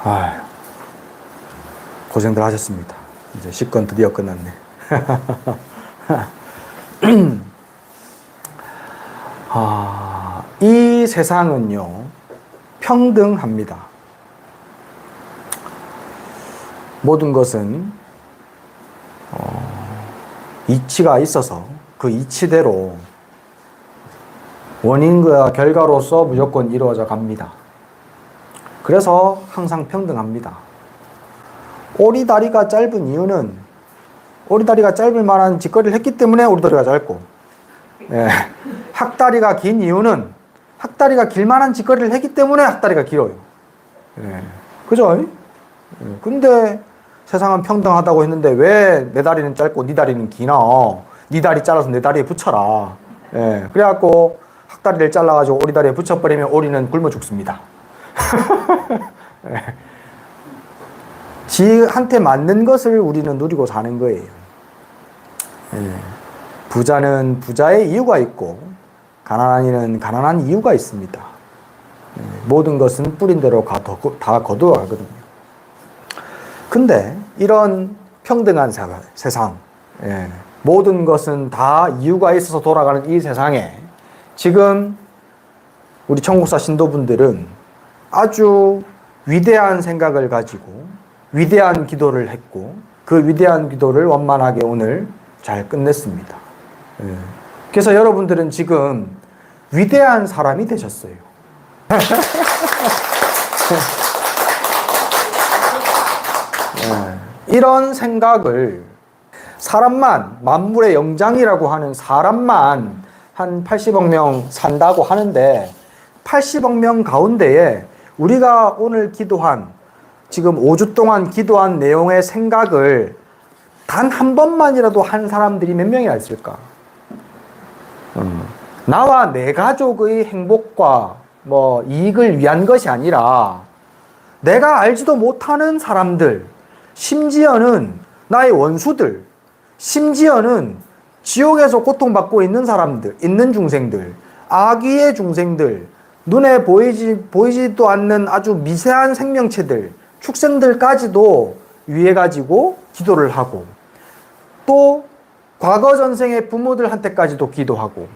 아유, 고생들 하셨습니다. 이제 10권 드디어 끝났네. 이 세상은요, 평등합니다. 모든 것은 이치가 있어서 그 이치대로 원인과 결과로서 무조건 이루어져 갑니다. 그래서 항상 평등합니다. 오리다리가 짧은 이유는 오리다리가 짧을 만한 짓거리를 했기 때문에 오리다리가 짧고, 학다리가 긴 이유는 학다리가 길 만한 짓거리를 했기 때문에 학다리가 길어요. 그죠? 근데 세상은 평등하다고 했는데 왜 내 다리는 짧고 네 다리는 기나? 네 다리 잘라서 내 다리에 붙여라. 그래갖고 학다리를 잘라가지고 오리다리에 붙여버리면 오리는 굶어 죽습니다. 지한테 맞는 것을 우리는 누리고 사는 거예요. 부자는 부자의 이유가 있고 가난한 이는 가난한 이유가 있습니다. 모든 것은 뿌린 대로 다 거두어가거든요. 근데 이런 평등한 세상, 모든 것은 다 이유가 있어서 돌아가는 이 세상에 지금 우리 청국사 신도분들은 아주 위대한 생각을 가지고 위대한 기도를 했고 그 위대한 기도를 원만하게 오늘 잘 끝냈습니다. 그래서 여러분들은 지금 위대한 사람이 되셨어요. 이런 생각을 사람만, 만물의 영장이라고 하는 사람만 한 80억 명 산다고 하는데 80억 명 가운데에 우리가 오늘 기도한, 지금 5주 동안 기도한 내용의 생각을 단 한 번만이라도 한 사람들이 몇 명이나 있을까? 나와 내 가족의 행복과 이익을 위한 것이 아니라 내가 알지도 못하는 사람들, 심지어는 나의 원수들, 심지어는 지옥에서 고통받고 있는 사람들, 있는 중생들, 악의의 중생들, 눈에 보이지도 않는 아주 미세한 생명체들, 축생들까지도 위해가지고 기도를 하고 또 과거 전생의 부모들한테까지도 기도하고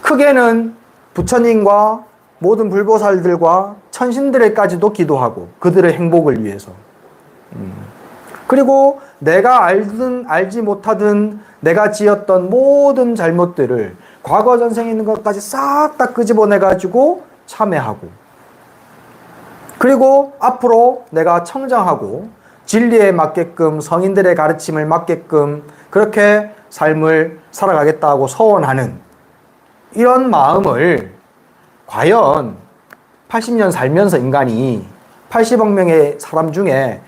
크게는 부처님과 모든 불보살들과 천신들에까지도 기도하고 그들의 행복을 위해서 그리고 내가 알든 알지 못하든 내가 지었던 모든 잘못들을 과거 전생에 있는 것까지 싹 다 끄집어내가지고 참회하고 그리고 앞으로 내가 청정하고 진리에 맞게끔 성인들의 가르침을 맞게끔 그렇게 삶을 살아가겠다고 서원하는 이런 마음을 과연 80년 살면서 인간이 80억 명의 사람 중에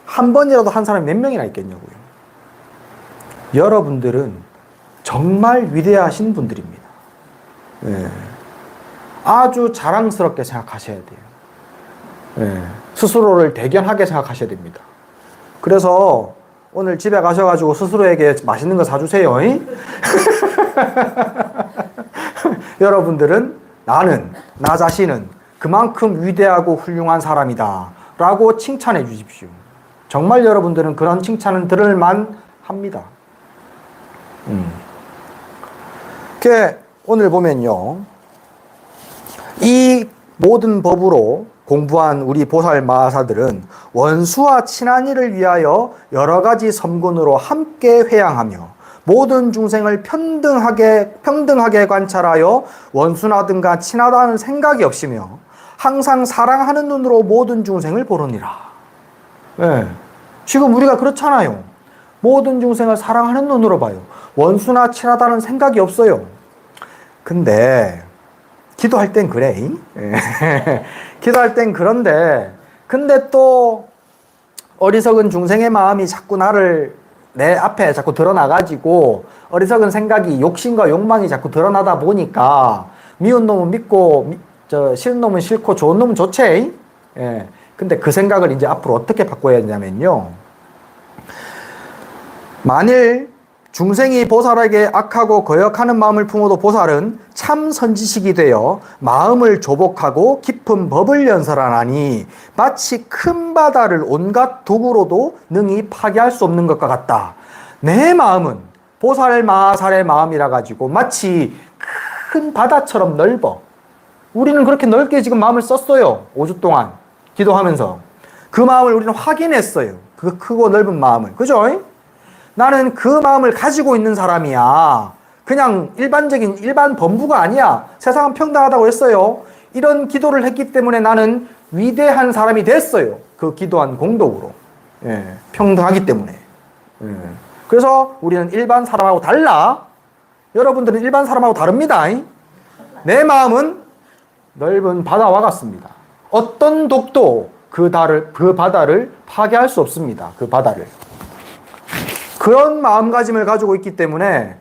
한 번이라도 한 사람이 몇 명이나 있겠냐고요. 여러분들은 정말 위대하신 분들입니다. 아주 자랑스럽게 생각하셔야 돼요. 스스로를 대견하게 생각하셔야 됩니다. 그래서 오늘 집에 가셔가지고 스스로에게 맛있는 거 사주세요. 여러분들은 나 자신은 그만큼 위대하고 훌륭한 사람이다 라고 칭찬해 주십시오. 정말 여러분들은 그런 칭찬은 들을만 합니다. 오늘 보면요, 이 모든 법으로 공부한 우리 보살 마하사들은 원수와 친한 이를 위하여 여러 가지 섬군으로 함께 회양하며 모든 중생을 평등하게 관찰하여 원수나든가 친하다는 생각이 없으며 항상 사랑하는 눈으로 모든 중생을 보느니라. 지금 우리가 그렇잖아요. 모든 중생을 사랑하는 눈으로 봐요. 원수나 친하다는 생각이 없어요. 근데 기도할 땐 그래. 기도할 땐 그런데 근데 또 어리석은 중생의 마음이 자꾸 내 앞에 자꾸 드러나가지고 어리석은 생각이 욕심과 욕망이 자꾸 드러나다 보니까 미운 놈은 믿고 싫은 놈은 싫고 좋은 놈은 좋지. 근데 그 생각을 이제 앞으로 어떻게 바꿔야 되냐면요, 만일 중생이 보살에게 악하고 거역하는 마음을 품어도 보살은 참 선지식이 되어 마음을 조복하고 깊은 법을 연설하나니 마치 큰 바다를 온갖 도구로도 능히 파괴할 수 없는 것과 같다. 내 마음은 보살마살의 마음이라 가지고 마치 큰 바다처럼 넓어. 우리는 그렇게 넓게 지금 마음을 썼어요. 5주 동안 기도하면서. 그 마음을 우리는 확인했어요. 그 크고 넓은 마음을. 그죠? 나는 그 마음을 가지고 있는 사람이야. 그냥 일반 범부가 아니야. 세상은 평등하다고 했어요. 이런 기도를 했기 때문에 나는 위대한 사람이 됐어요. 그 기도한 공덕으로. 예, 평등하기 때문에. 예. 그래서 우리는 일반 사람하고 달라. 여러분들은 일반 사람하고 다릅니다. 내 마음은 넓은 바다와 같습니다. 어떤 독도 그 바다를 파괴할 수 없습니다. 그 바다를. 그런 마음가짐을 가지고 있기 때문에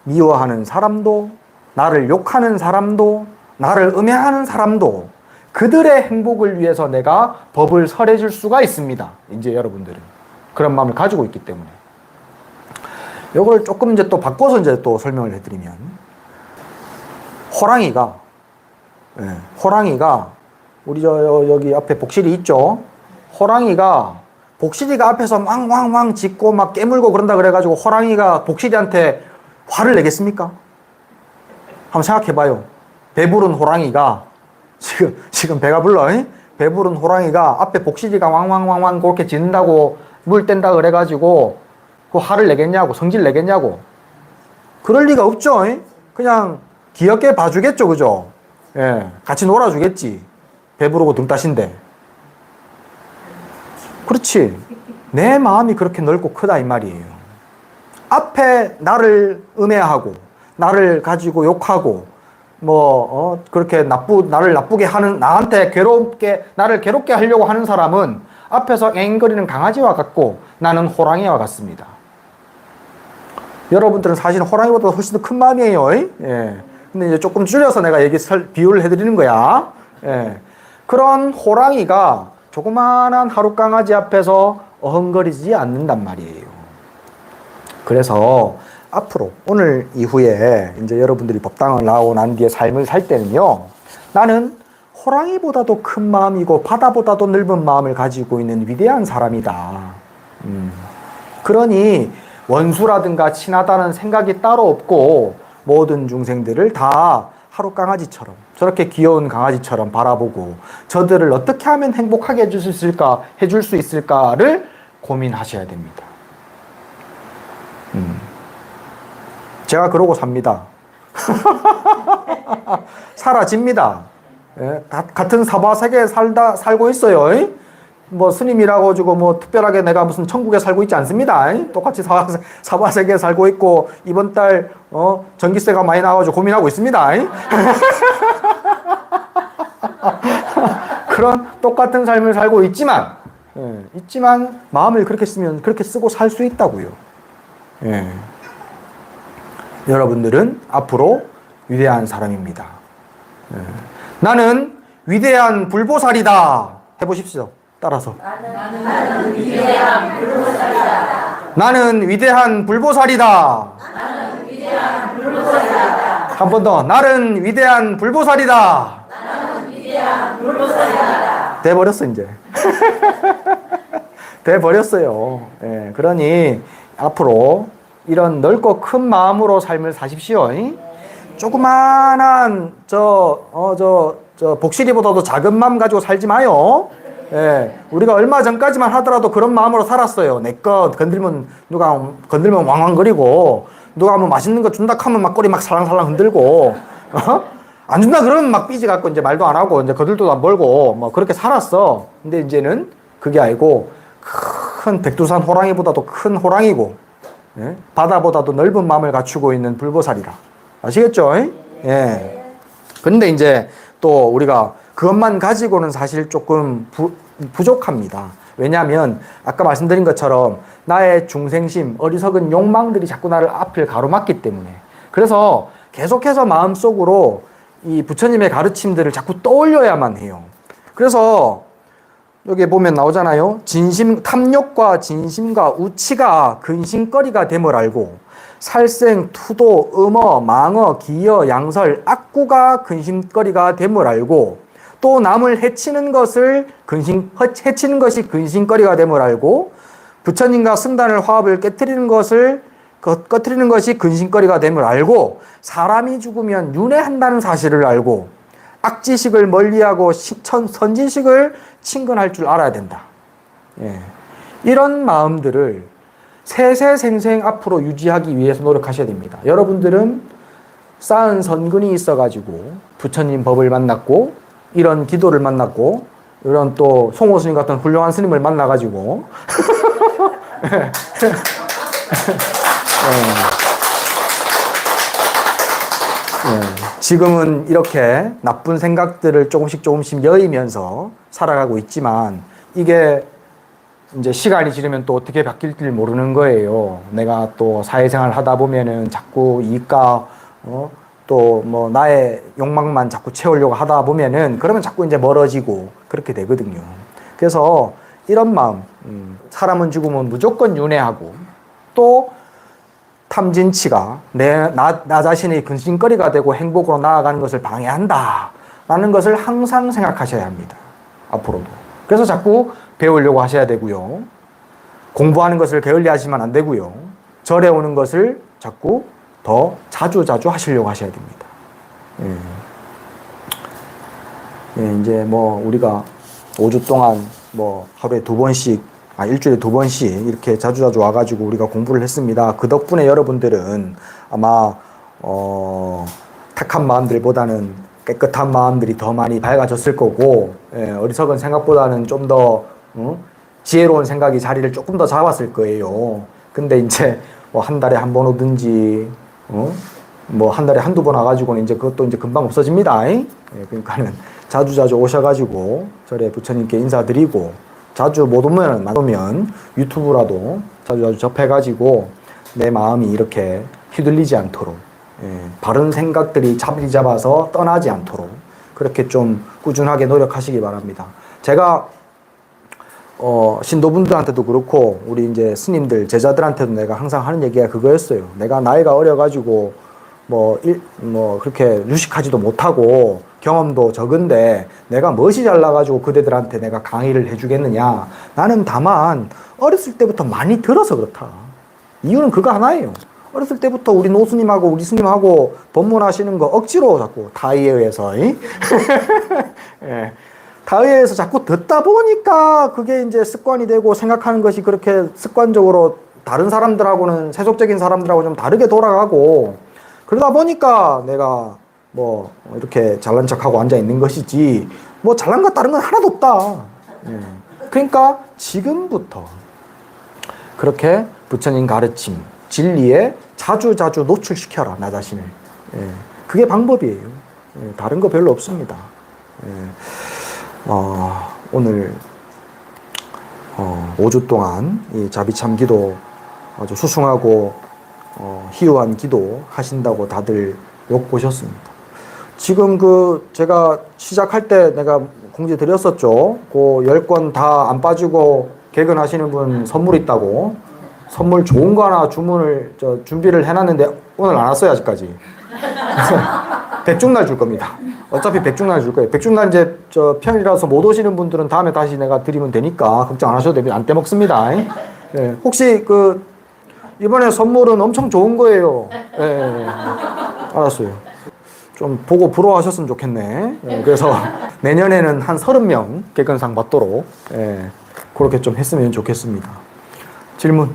미워하는 사람도, 나를 욕하는 사람도, 나를 음해하는 사람도 그들의 행복을 위해서 내가 법을 설해 줄 수가 있습니다. 이제 여러분들은 그런 마음을 가지고 있기 때문에. 이걸 조금 이제 또 바꿔서 이제 또 설명을 해드리면, 호랑이가 우리 여기 앞에 복실이 있죠. 호랑이가 복실이가 앞에서 왕왕왕 짖고 막 깨물고 그런다 그래가지고 호랑이가 복실이한테 화를 내겠습니까? 한번 생각해봐요. 배부른 호랑이가 지금 배가 불러. 배부른 호랑이가 앞에 복실이가 왕왕왕왕 그렇게 짖는다고 물 뗀다 그래가지고 그 화를 내겠냐고, 성질 내겠냐고. 그럴 리가 없죠. 그냥 귀엽게 봐주겠죠, 그죠? 예, 같이 놀아주겠지. 배부르고 등 따신데. 그렇지. 내 마음이 그렇게 넓고 크다 이 말이에요. 앞에 나를 음해하고 나를 가지고 욕하고 그렇게 나를 나쁘게 하는, 나한테 나를 괴롭게 하려고 하는 사람은 앞에서 앵앵거리는 강아지와 같고 나는 호랑이와 같습니다. 여러분들은 사실 호랑이보다 훨씬 더 큰 마음이에요. 예. 근데 이제 조금 줄여서 내가 비유를 해드리는 거야. 예. 그런 호랑이가 조그마한 하루 강아지 앞에서 어흥거리지 않는단 말이에요. 그래서 앞으로 오늘 이후에 이제 여러분들이 법당을 나오고 난 뒤에 삶을 살 때는요, 나는 호랑이보다도 큰 마음이고 바다보다도 넓은 마음을 가지고 있는 위대한 사람이다. 그러니 원수라든가 친하다는 생각이 따로 없고 모든 중생들을 다 하루 강아지처럼, 저렇게 귀여운 강아지처럼 바라보고 저들을 어떻게 하면 행복하게 해줄 수 있을까를 고민하셔야 됩니다. 제가 그러고 삽니다. 사라집니다. 예, 같은 사바세계에 살고 있어요. 스님이라고 가지고 특별하게 내가 무슨 천국에 살고 있지 않습니다. 똑같이 사바세계에 살고 있고 이번 달 전기세가 많이 나와가지고 고민하고 있습니다. 그런 똑같은 삶을 살고 있지만 마음을 그렇게 쓰면 그렇게 쓰고 살 수 있다고요. 예. 여러분들은 앞으로 위대한 사람입니다. 예. 나는 위대한 불보살이다. 해보십시오. 따라서. 나는 위대한 불보살이다. 나는 위대한 불보살이다. 나는 위대한 불보살이다. 한 번 더. 나는 위대한 불보살이다. 나는 위대한 불보살이다. 돼버렸어 이제. 돼버렸어요. 예. 그러니 앞으로 이런 넓고 큰 마음으로 삶을 사십시오. 조그만한 복실이보다도 작은 마음 가지고 살지 마요. 예, 우리가 얼마 전까지만 하더라도 그런 마음으로 살았어요. 내 것 누가 건들면 왕왕거리고, 누가 맛있는 거 준다 하면 막 꼬리 막 살랑살랑 흔들고, 안 준다 그러면 막 삐지 갖고 이제 말도 안 하고 이제 거들도 안 벌고 그렇게 살았어. 근데 이제는 그게 아니고 큰 백두산 호랑이보다도 큰 호랑이고, 예? 바다보다도 넓은 마음을 갖추고 있는 불보살이라. 아시겠죠? 예. 근데 이제 또 우리가 그것만 가지고는 사실 조금 부족합니다. 왜냐하면 아까 말씀드린 것처럼 나의 중생심, 어리석은 욕망들이 자꾸 나를 앞을 가로막기 때문에. 그래서 계속해서 마음속으로 이 부처님의 가르침들을 자꾸 떠올려야만 해요. 그래서 여기 보면 나오잖아요. 탐욕과 진심과 우치가 근심거리가 됨을 알고 살생, 투도, 음어, 망어, 기여, 양설, 악구가 근심거리가 됨을 알고 또 남을 해치는 것이 근심거리가 됨을 알고 부처님과 승단을 화합을 깨트리는 것이 근심거리가 됨을 알고 사람이 죽으면 윤회한다는 사실을 알고 악지식을 멀리하고 선지식을 친근할 줄 알아야 된다. 예. 이런 마음들을 세세생생 앞으로 유지하기 위해서 노력하셔야 됩니다. 여러분들은 쌓은 선근이 있어가지고 부처님 법을 만났고 이런 기도를 만났고 이런 또 송호 스님 같은 훌륭한 스님을 만나가지고 지금은 이렇게 나쁜 생각들을 조금씩 여의면서 살아가고 있지만 이게 이제 시간이 지르면 또 어떻게 바뀔지 모르는 거예요. 내가 또 사회생활 하다 보면은 자꾸 이익과 또 뭐 나의 욕망만 자꾸 채우려고 하다 보면은 그러면 자꾸 이제 멀어지고 그렇게 되거든요. 그래서 이런 마음, 사람은 죽으면 무조건 윤회하고 또 탐진치가 나 자신의 근심거리가 되고 행복으로 나아가는 것을 방해한다 라는 것을 항상 생각하셔야 합니다. 앞으로도. 그래서 자꾸 배우려고 하셔야 되고요. 공부하는 것을 게을리 하시면 안 되고요. 절에 오는 것을 자꾸 더 자주 하시려고 하셔야 됩니다. 이제 뭐 우리가 5주 동안 뭐 하루에 2번씩, 일주일에 2번씩 이렇게 자주 와가지고 우리가 공부를 했습니다. 그 덕분에 여러분들은 아마 탁한 마음들보다는 깨끗한 마음들이 더 많이 밝아졌을 거고, 어리석은 생각보다는 좀 더 지혜로운 생각이 자리를 조금 더 잡았을 거예요. 근데 이제 뭐 한 달에 한 번 오든지 뭐 한 달에 한두 번 와가지고는 이제 그것도 이제 금방 없어집니다. 그러니까는 자주 오셔가지고 절에 부처님께 인사드리고, 자주 못 오면 유튜브라도 자주 접해가지고 내 마음이 이렇게 휘둘리지 않도록, 바른 생각들이 자리 잡아서 떠나지 않도록 그렇게 좀 꾸준하게 노력하시기 바랍니다. 제가 신도분들한테도 그렇고 우리 이제 스님들 제자들한테도 내가 항상 하는 얘기가 그거였어요. 내가 나이가 어려가지고 그렇게 유식하지도 못하고 경험도 적은데 내가 멋이 잘나가지고 그대들한테 내가 강의를 해주겠느냐. 나는 다만 어렸을 때부터 많이 들어서 그렇다. 이유는 그거 하나예요. 어렸을 때부터 우리 노스님하고 우리 스님하고 법문하시는 거 억지로 자꾸 타의에 의해서 타의에 의해서 자꾸 듣다 보니까 그게 이제 습관이 되고 생각하는 것이 그렇게 습관적으로 다른 사람들하고는, 세속적인 사람들하고 좀 다르게 돌아가고, 그러다 보니까 내가 뭐 이렇게 잘난 척하고 앉아 있는 것이지 뭐 잘난 것 다른 건 하나도 없다. 그러니까 지금부터 그렇게 부처님 가르침 진리에 자주 노출시켜라, 나 자신을. 그게 방법이에요. 다른 거 별로 없습니다. 오늘 5주 동안 이 자비참 기도 아주 수승하고 희유한 기도 하신다고 다들 욕 보셨습니다. 지금 제가 시작할 때 내가 공지 드렸었죠. 그 10권 다 안 빠지고 개근하시는 분 선물 있다고. 선물 좋은 거 하나 준비를 해놨는데 오늘 안 왔어요, 아직까지. 백중날 줄 겁니다. 어차피 백중날 줄 거예요. 백중날 이제 평일이라서 못 오시는 분들은 다음에 다시 내가 드리면 되니까 걱정 안 하셔도 됩니다. 안 떼먹습니다. 혹시 이번에 선물은 엄청 좋은 거예요. 알았어요. 좀 보고 부러워하셨으면 좋겠네. 그래서 내년에는 한 30명 개근상 받도록 그렇게 좀 했으면 좋겠습니다. 질문.